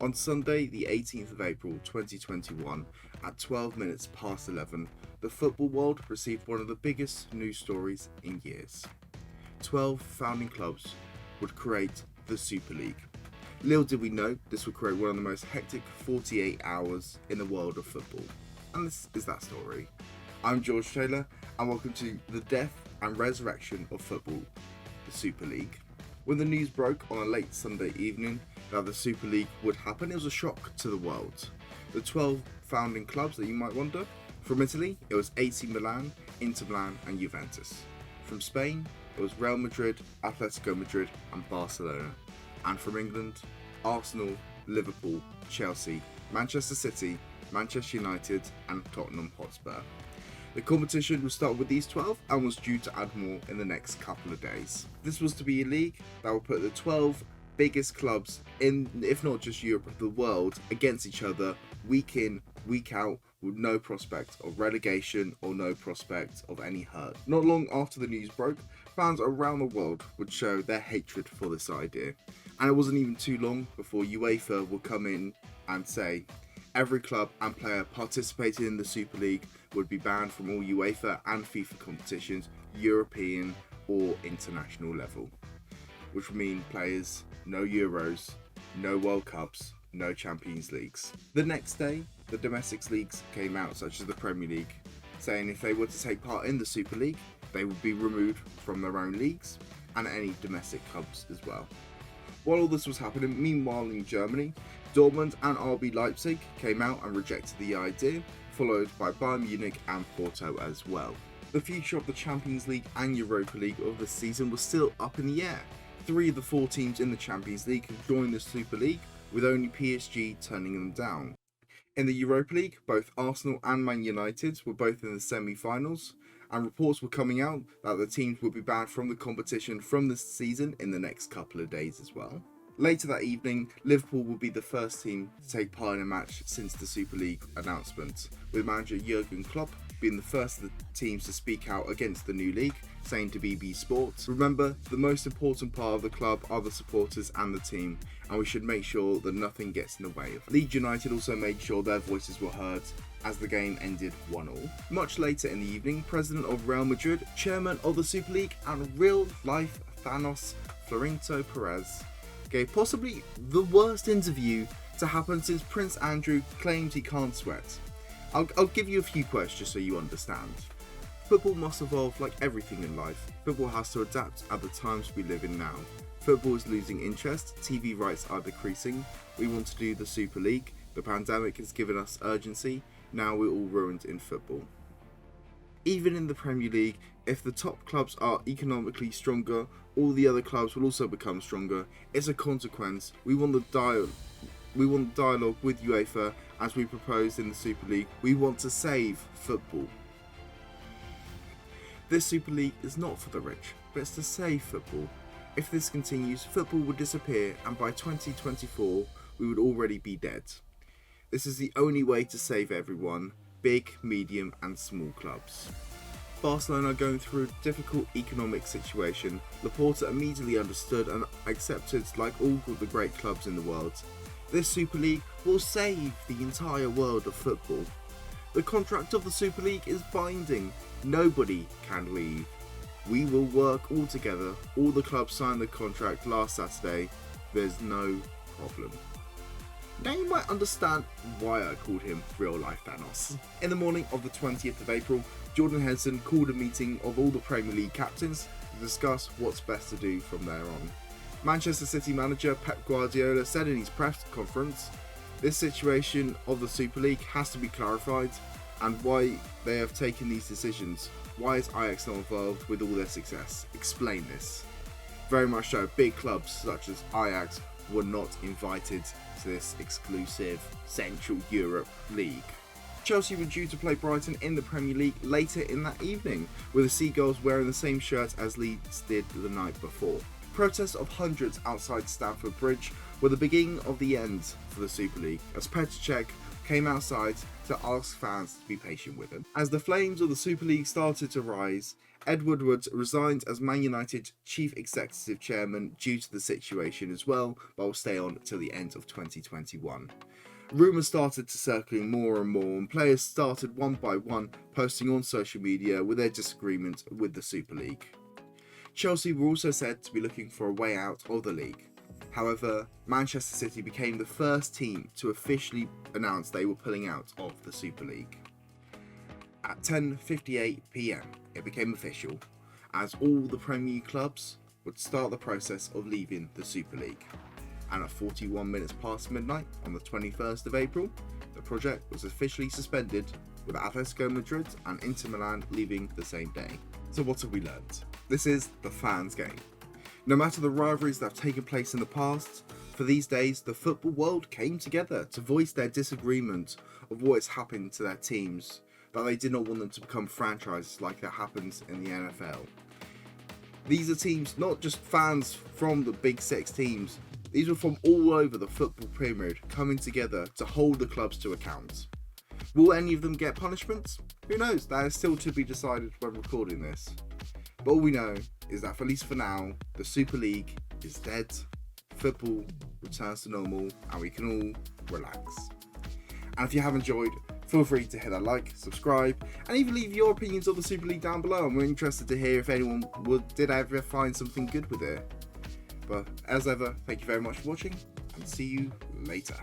On Sunday, the 18th of April 2021, at 12 minutes past 11, the football world received one of the biggest news stories in years. 12 founding clubs would create the Super League. Little did we know this would create one of the most hectic 48 hours in the world of football. And this is that story. I'm George Taylor, and welcome to the death and resurrection of football, the Super League. When the news broke on a late Sunday evening that the Super League would happen, it was a shock to the world. The 12 founding clubs that you might wonder. From Italy, it was AC Milan, Inter Milan and Juventus. From Spain, it was Real Madrid, Atletico Madrid and Barcelona. And from England, Arsenal, Liverpool, Chelsea, Manchester City, Manchester United and Tottenham Hotspur. The competition would start with these 12 and was due to add more in the next couple of days. This was to be a league that would put the 12 biggest clubs in, if not just Europe, but the world, against each other week in, week out, with no prospect of relegation or no prospect of any hurt. Not long after the news broke, fans around the world would show their hatred for this idea. And it wasn't even too long before UEFA would come in and say every club and player participating in the Super League would be banned from all UEFA and FIFA competitions, European or international level. Which would mean players, no Euros, no World Cups, no Champions Leagues. The next day, the domestic leagues came out, such as the Premier League, saying if they were to take part in the Super League, they would be removed from their own leagues and any domestic clubs as well. While all this was happening, meanwhile in Germany, Dortmund and RB Leipzig came out and rejected the idea, followed by Bayern Munich and Porto as well. The future of the Champions League and Europa League of this season was still up in the air. 3 of the 4 teams in the Champions League have joined the Super League, with only PSG turning them down. In the Europa League, both Arsenal and Man United were both in the semi-finals, and reports were coming out that the teams would be banned from the competition from this season in the next couple of days as well. Later that evening, Liverpool will be the first team to take part in a match since the Super League announcement, with manager Jurgen Klopp being the first of the teams to speak out against the new league, saying to BBC Sports, "Remember, the most important part of the club are the supporters and the team, and we should make sure that nothing gets in the way of it." Leeds United also made sure their voices were heard as the game ended 1-1. Much later in the evening, president of Real Madrid, chairman of the Super League and real-life Thanos, Florentino Perez, gave possibly the worst interview to happen since Prince Andrew claimed he can't sweat. I'll give you a few quotes just so you understand. Football must evolve like everything in life. Football has to adapt at the times we live in now. Football is losing interest, TV rights are decreasing, we want to do the Super League, the pandemic has given us urgency, now we're all ruined in football. Even in the Premier League, if the top clubs are economically stronger, all the other clubs will also become stronger. It's a consequence. We want dialogue with UEFA as we proposed in the Super League. We want to save football. This Super League is not for the rich, but it's to save football. If this continues, football would disappear and by 2024 we would already be dead. This is the only way to save everyone, big, medium and small clubs. Barcelona are going through a difficult economic situation. Laporta immediately understood and accepted, like all the great clubs in the world. This Super League will save the entire world of football. The contract of the Super League is binding. Nobody can leave. We will work all together. All the clubs signed the contract last Saturday. There's no problem. Now you might understand why I called him real life Thanos. In the morning of the 20th of April, Jordan Henderson called a meeting of all the Premier League captains to discuss what's best to do from there on. Manchester City manager Pep Guardiola said in his press conference, "This situation of the Super League has to be clarified and why they have taken these decisions. Why is Ajax not involved with all their success? Explain this." Very much so, big clubs such as Ajax were not invited to this exclusive Central Europe League. Chelsea were due to play Brighton in the Premier League later in that evening, with the Seagulls wearing the same shirt as Leeds did the night before. Protests of hundreds outside Stamford Bridge were the beginning of the end for the Super League, as Petr Cech came outside to ask fans to be patient with him. As the flames of the Super League started to rise, Ed Woodward resigned as Man United Chief Executive Chairman due to the situation as well, but will stay on till the end of 2021. Rumours started to circle more and more, and players started one by one posting on social media with their disagreement with the Super League. Chelsea were also said to be looking for a way out of the league. However, Manchester City became the first team to officially announce they were pulling out of the Super League. At 10:58 PM, it became official, as all the Premier League clubs would start the process of leaving the Super League. And at 41 minutes past midnight on the 21st of April, the project was officially suspended, with Atletico Madrid and Inter Milan leaving the same day. So what have we learned? This is the fans' game. No matter the rivalries that have taken place in the past, for these days the football world came together to voice their disagreement of what is happening to their teams, that they did not want them to become franchises like that happens in the NFL. These are teams, not just fans from the big six teams, these were from all over the football pyramid coming together to hold the clubs to account. Will any of them get punishments? Who knows, that is still to be decided when recording this. But all we know is that, at least for now, the Super League is dead, football returns to normal, and we can all relax. And if you have enjoyed, feel free to hit that like, subscribe, and even leave your opinions of the Super League down below, and we're interested to hear if anyone did ever find something good with it. But as ever, thank you very much for watching, and see you later.